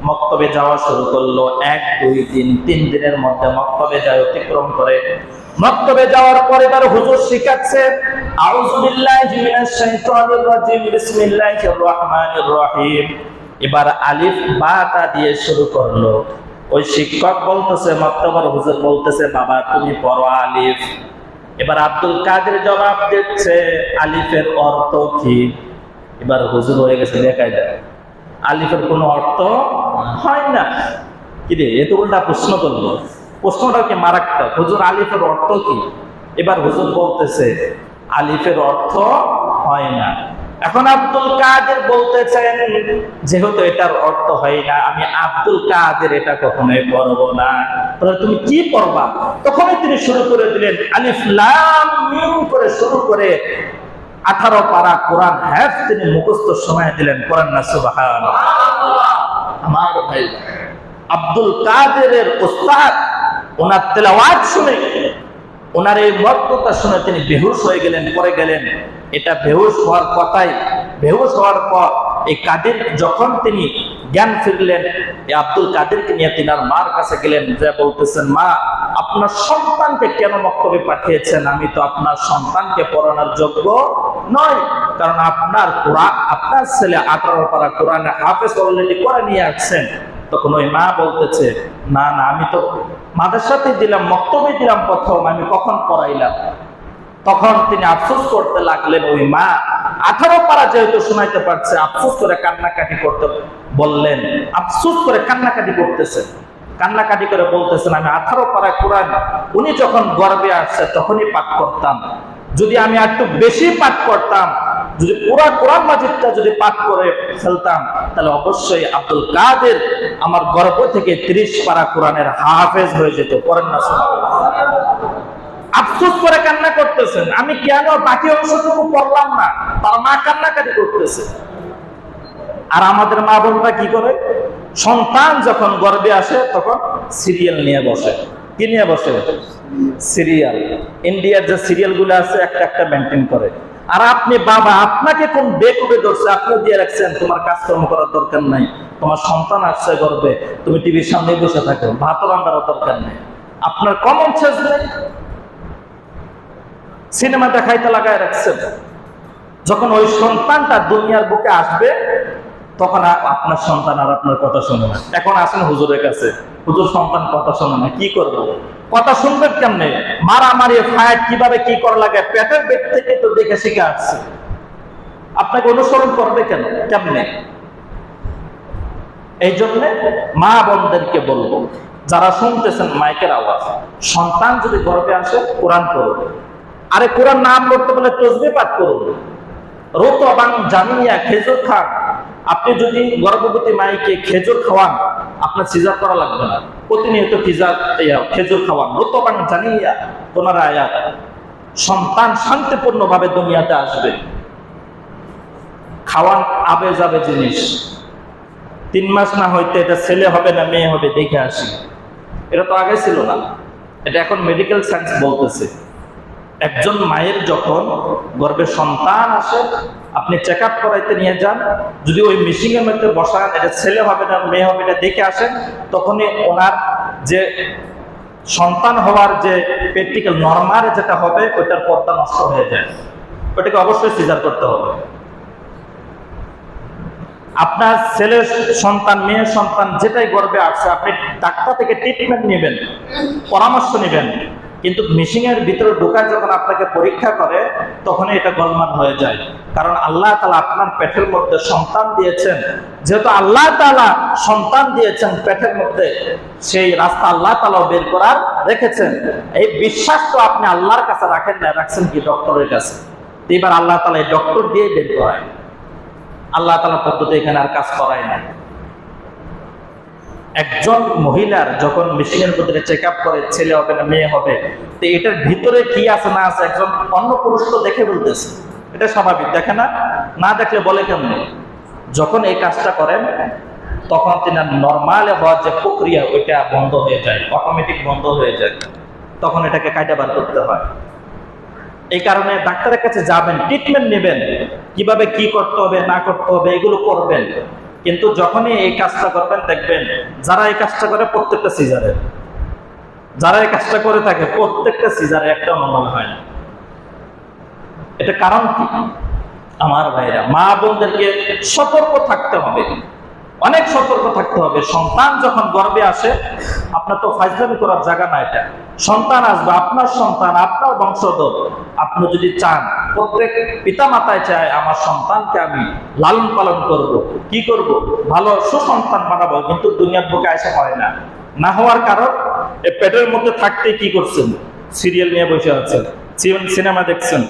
মক্তবে যাওয়া শুরু করলো। 1, 2, 3 দিনের মধ্যে মক্তবে যায়, অতিক্রম করে। মক্তবে যাওয়ার পরে তার হুজুর শিখাচ্ছে আউযু বিল্লাহি মিনাশ শাইতানির রাজিম, বিসমিল্লাহির রহমানির রহিম। এবার আলিফ বাটা দিয়ে শুরু করলো। ওই শিক্ষক বলতেছে, মক্তবের হুজুর বলতেছে বাবা তুমি পড়ো আলিফ। এবার আব্দুল কাদের জবাব দিচ্ছে আলিফের অর্থ কি? এবার হুজুর হয়ে গেছে দেখাই দেয়, আলিফের কোনো অর্থ হয় না। কি রে, এত উল্টা প্রশ্ন করলো, প্রশ্নটা কি মারাত্মক। হুজুর আলিফের অর্থ কি? এবার হুজুর বলতেছে আলিফের অর্থ হয় না। এখন আব্দুল কাদের বলতেছেন যেহেতু এটার অর্থ হয় না, আমি আব্দুল কাদের এটা কখনোই পড়বো না। তাহলে তুমি কি পড়বা? তখনই তিনি শুরু করে দিলেন আলিফ লাম মিম করে শুরু করে 18 পারা কোরআন হেফজ তিনি মুখস্থ সময় দিলেন। কোরআন না সুবহানাল্লাহ। আমার ভাই আব্দুল কাদেরের উস্তাদ ওনার তেলাওয়াত শুনে, ওনার এই বক্তৃতা শুনে তিনি বেহুশ হয়ে গেলেন, পড়ে গেলেন। এটা বেহুশ হওয়ার কথাই। বেহুশ হওয়ার পর এই কাদের যখন তিনি জ্ঞান ফিরলেন, এই আব্দুল কাদেরকে নিয়ে তিনার মার কাছে গেলেন, যে বলতেছেন মা আপনার সন্তানকে কেন মক্তবে পাঠিয়েছেন? আমি তো আপনার সন্তানকে পড়ানোর যোগ্য নয়, কারণ আপনার ছেলে 18 পারা কোরআনে হাফেজ অলরেডি করে নিয়ে আসছেন। তখন ওই মা বলতেছে, না না, আমি তো মাদ্রাসাতে দিলাম, মক্তবে দিলাম প্রথম, আমি কখন পড়াইলাম। তখন তিনি আফসোস করতে লাগলেন। ওই মা 18 পারা যেহেতু শোনাইতে পারছে, আফসোস করে কান্নাকাটি করতে বললেন, আফসোস করে কান্নাকাটি করতেছেন, কান্নাকাটি করে বলতেছেন, আমি 18 পারা কোরআন উনি যখন গর্বে আসছে তখনই পাঠ করতাম, যদি আমি একটু বেশি পাঠ করতাম, যদি পুরা কোরআন মাজিদটা যদি পাঠ করে ফেলতাম, তাহলে অবশ্যই আব্দুল কাদের আমার গর্ব থেকে 30 পারা কোরআনের হাফেজ হয়ে যেত। পড়েন না সুবহানাল্লাহ। আফসোস করে কান্না করতেছেন, আমি কেন বাকি অংশটুকু পড়লাম না, তার মা কান্নাকাটি করতেছে। আর আমাদের মা বোনরা কি করে, সন্তান যখন গর্ভে আসে তখন সিরিয়াল নিয়ে বসে। কি নিয়ে বসে? সিরিয়াল। ইন্ডিয়ার যে সিরিয়াল গুলো আছে একটা একটা মেনটেন করে। আর আপনি বাবা, আপনাকে কোন বেকুবে ধরছে, আপনি দিয়ে রাখছেন, তোমার কাজকর্ম করার দরকার নাই, তোমার সন্তান আসছে গর্ভে, তুমি টিভির সামনে বসে থাকো, ভাত রান্নার দরকার নেই, আপনার কমন সেন্স নেই, সিনেমা দেখাইতে লাগায় রাখছেন। যখন ওই সন্তানটা দুনিয়ার বুকে আসবে তখন আপনার সন্তান আর আপনার কথা শুনে না। এখন আসেন হুজুরের কাছে, হুজুর সন্তান কথা শুনে না, কি করব? কথা শুনবে কেমনে? মারামারি ফায়ার কিভাবে কি করা লাগে পেটের পেট থেকে তো দেখে শিখে আসছে, আপনাকে অনুসরণ করবে কেন, কেমনে? এই জন্য মা বোনদেরকে বলবো, যারা শুনতেছেন মাইকের আওয়াজ, সন্তান যদি গর্ভে আসে কোরআন পড়ুন। আরে কোরআন নাম পড়তে বলে তসবিহ পাঠ করুন। রোতবান জামিয়া, খেজুর খান। আপনি যদি গর্ভবতী মাইকে খেজুর খাওয়ান, আপনার সিজার করা লাগবে না, প্রতিনিয়ত খেজুর খাওয়ান। রোতবান জামিয়া, 15 আয়াত। সন্তান শান্তিপূর্ণ ভাবে দুনিয়াতে আসবে। খাওয়ান আবে যাবে জিনিস, 3 মাস না হইতে এটা ছেলে হবে না মেয়ে হবে দেখে আসি। এটা তো আগে ছিল না, এটা এখন মেডিকেল সায়েন্স বলতেছে। একজন মায়ের যখন গর্ভে সন্তান আসে, আপনি চেক আপ করাইতে নিয়ে যান, যদি ওই মেশিনের মধ্যে বসান এটা ছেলে হবে না মেয়ে হবে এটা দেখে আসেন, তখনই ওনার যে সন্তান হওয়ার যে প্র্যাকটিক্যাল নরমাল যেটা হবে ওইটার পর্দা নষ্ট হয়ে যায়, ওটাকে অবশ্যই সিজার করতে হবে। আপনার ছেলের সন্তান মেয়ের সন্তান যেটাই গর্ভে আসছে, আপনি ডাক্তার থেকে ট্রিটমেন্ট নেবেন, পরামর্শ নেবেন, কিন্তু মেশিনের ভিতরে ঢোকায় যখন আপনাকে পরীক্ষা করে তখনই এটা গোলমাল হয়ে যায়। কারণ আল্লাহ তাআলা আপনার পেটের মধ্যে সন্তান দিয়েছেন, যেহেতু আল্লাহ তাআলা সন্তান দিয়েছেন পেটের মধ্যে, সেই রাস্তা আল্লাহ তাআলা বের করার রেখেছেন। এই বিশ্বাস তো আপনি আল্লাহর কাছে রাখেন না, রাখছেন কি ডক্টরের কাছে। এবার আল্লাহ তাআলা এই ডক্টর দিয়ে বের করায়, আল্লাহ তাআলা পদ্ধতি এখানে আর কাজ করায় না। একজন মহিলার যখন মেশিনের ভিতরে চেক আপ করে ছেলে হবে না মেয়ে হবে, তো এটার ভিতরে কি আছে না আছে একজন অন্য পুরুষ তো দেখে বলতেছে, এটা স্বাভাবিক, দেখে না? না দেখলে বলে কেমনে? যখন এই কাজটা করেন তখন তিনি নরমালে হওয়ার যে প্রক্রিয়া ওইটা বন্ধ হয়ে যায়, অটোমেটিক বন্ধ হয়ে যায়, তখন এটাকে কাইটা বার করতে হয়। এই কারণে ডাক্তারের কাছে যাবেন, ট্রিটমেন্ট নেবেন, কিভাবে কি করতে হবে না করতে হবে এগুলো করবেন। কিন্তু যখনই এই কাজটা করবেন দেখবেন যারা এই কাজটা করে প্রত্যেকটা সিজারে, যারা এই কাজটা করে থাকে প্রত্যেকটা সিজারে একটা নরমাল হয় না। এটা কারণ কি? আমার ভাইরা, মা বোনদেরকে সতর্ক থাকতে হবে, অনেক সতর্ক থাকতে হবে। সন্তান যখন গর্ভে আসে, আপনার তো ফাইজলামি করার জায়গা না। এটা সন্তান আসবে, আপনার সন্তান, আপনার বংশধর। আপনি যদি চান, প্রত্যেক পিতা মাতায় চায় আমার সন্তানকে আমি লালন পালন করব, কি করব, ভালো সুসন্তান বানাবো, কিন্তু দুনিয়ার বুকে আসা হয় না। না হওয়ার কারণ এই পেটের মধ্যে থাকতে কি করছেন? সিরিয়াল নিয়ে বসে আছেন, সিনেমা দেখছেন,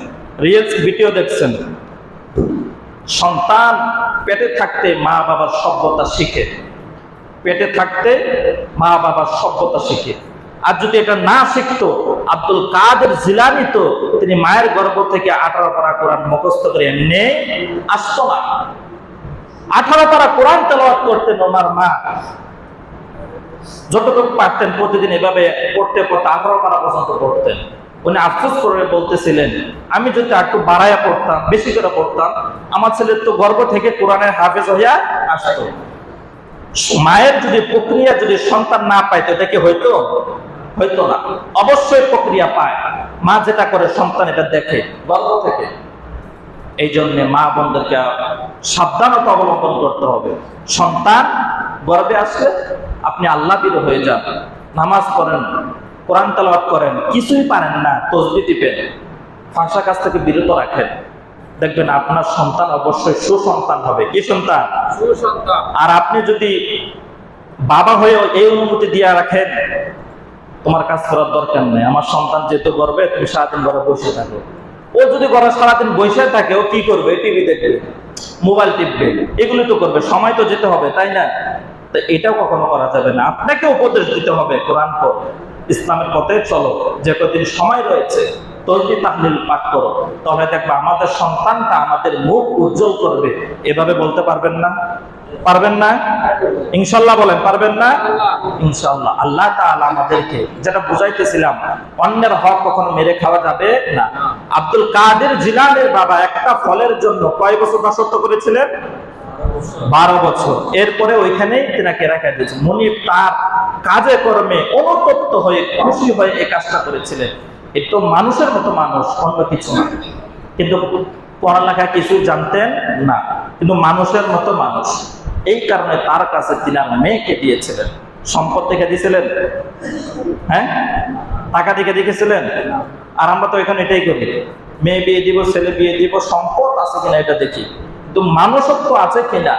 রিলস ভিডিও দেখছেন। সন্তান পেটে থাকতে মা বাবার সভ্যতা শিখে, পেটে থাকতে মা বাবার সভ্যতা শিখে। আর যদি এটা না শিখতো, আব্দুল কাদের জিলানী তো তিনি মায়ের গর্ভ থেকে 18 পারা কোরআন মুখস্থ করে এমনি আসতো না। 18 পারা কোরআন তেলাওয়াত করতেন ওনার মা, যতটুকু পারতেন প্রতিদিন এভাবে পড়তে পড়তে 18 পারা পর্যন্ত পড়তেন। উনি আফসোস করে বলতেছিলেন, আমি যদি একটু বাড়াইয়া পড়তাম, বেশি করে পড়তাম, আমার ছেলের তো গর্ভ থেকে কোরআনের হাফেজ হইয়া আসতো। মায়ের যদি প্রক্রিয়া যদি সন্তান না পাইতো এটা কি হইতো? হইতো না। অবশ্যই প্রক্রিয়া পায়, মা যেটা করে সন্তান এটা দেখে গর্ভ থেকে। এই জন্য মা বোনদেরকে সাবধানতা অবলম্বন করতে হবে। সন্তান গর্বে আসলে আপনি আল্লাহ বিরো হয়ে যান, নামাজ পড়েন, কোরআন তেলাওয়াত করেন, কিছুই পারেন না, তসবিহ টিপেন, ফাঁসা কাজ থেকে বিরত রাখেন, দেখবেন আপনার সন্তান অবশ্যই সুসন্তান হবে। কি সন্তান? সুসন্তান। আর আপনি যদি বাবা হয়ে এই অনুমতি দিয়ে রাখেন, তোমার কাজ করার দরকার নেই, আমার সন্তান যেহেতু গর্বে, তুমি সারাদিন ঘরে বসে থাকো। ও যদি ঘরে সারাদিন বসে থাকে, ও কি করবে? টিভি দেখবে, মোবাইল টিপবে, এগুলি তো করবে, সময় তো যেতে হবে, তাই না? তো এটাও কখনো করা যাবে না। আপনাকে উপদেশ দিতে হবে, কোরআন পড়ো, ইসলামের পথে চলো, যে কদিন সময় রয়েছে তসবিহ তাহলিল পাঠ করো, তবে দেখবে আমাদের সন্তানটা আমাদের মুখ উজ্জ্বল করবে। এভাবে বলতে পারবেন না? পারবেন না? ইনশাআল্লাহ বলেন, পারবেন না? ইনশাআল্লাহ। আল্লাহ তাআলা আমাদেরকে যেটা বুঝাইতেছিলাম, অন্যের হক কখনো মেরে খাওয়া যাবে না। আব্দুল কাদের জিলানীর বাবা একটা ফলের জন্য কয় বছর দাসত্ব করেছিলেন? 12 বছর। এরপরে ওইখানেই তেনাকে রেখে দিয়েছে। মুনিব তার কাজে কর্মে অনুতপ্ত হয়ে খুশি হয়ে এই কাজটা করেছিলেন। একটু মানুষের মতো মানুষ, অন্য কিছু না। কিন্তু পড়ালেখা কিছু জানতেন না, কিন্তু মানুষের মতো মানুষ। এই কারণে তার কাছে তিনার মেয়েকে দিয়েছিলেন। সম্পদ দেখে দিয়েছিলেন? হ্যাঁ, টাকা দেখে দেখেছিলেন? আর আমরা তো এখানে এটাই করি, মেয়ে বিয়ে দিব, ছেলে বিয়ে দিব, সম্পদ আছে কিনা এটা দেখি, কিন্তু মানুষত্ব আছে কিনা,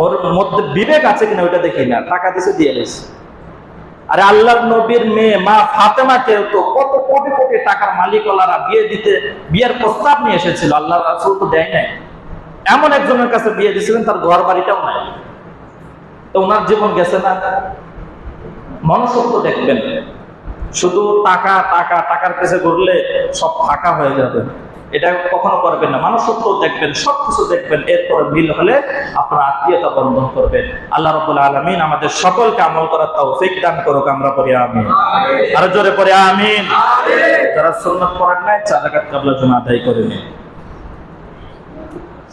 ওর মধ্যে বিবেক আছে কিনা ওইটা দেখি না। টাকা দিছে, দিয়ে দিয়েছে। আরে আল্লাহর নবীর মেয়ে মা ফাতেমাকে তো কত কোটি কোটি টাকার মালিকওয়ালারা বিয়ে দিতে, বিয়ের প্রস্তাব নিয়ে এসেছিল, আল্লাহর রাসূল তো দেয় নাই। এমন একজনের কাছে বিয়ে দিয়েছিলেন, তার ঘর বাড়িটাও নাই, তো ওনার জীবন গেছে না? মনুষ্যত্ব দেখবেন। শুধু টাকা টাকা টাকার কাছে ঘুরলে সব ফাঁকা হয়ে যাবে, এটা কখনো করবেন না। মানুষত্ব দেখবেন, সবকিছু দেখবেন, এরপরে মিল হলে আপনার আত্মীয়তা বন্ধন করবেন। আল্লাহ রাব্বুল আলামিন আমাদের সকলকে আমল করার তৌফিক দান করুক। আমরা পড়ি আমিন। আরো জোরে পড়ি আমিন। যারা সুন্নাত পড়েন নাই, 4 রাকাত ক্বাবলা জুমা আদায় করে নিন।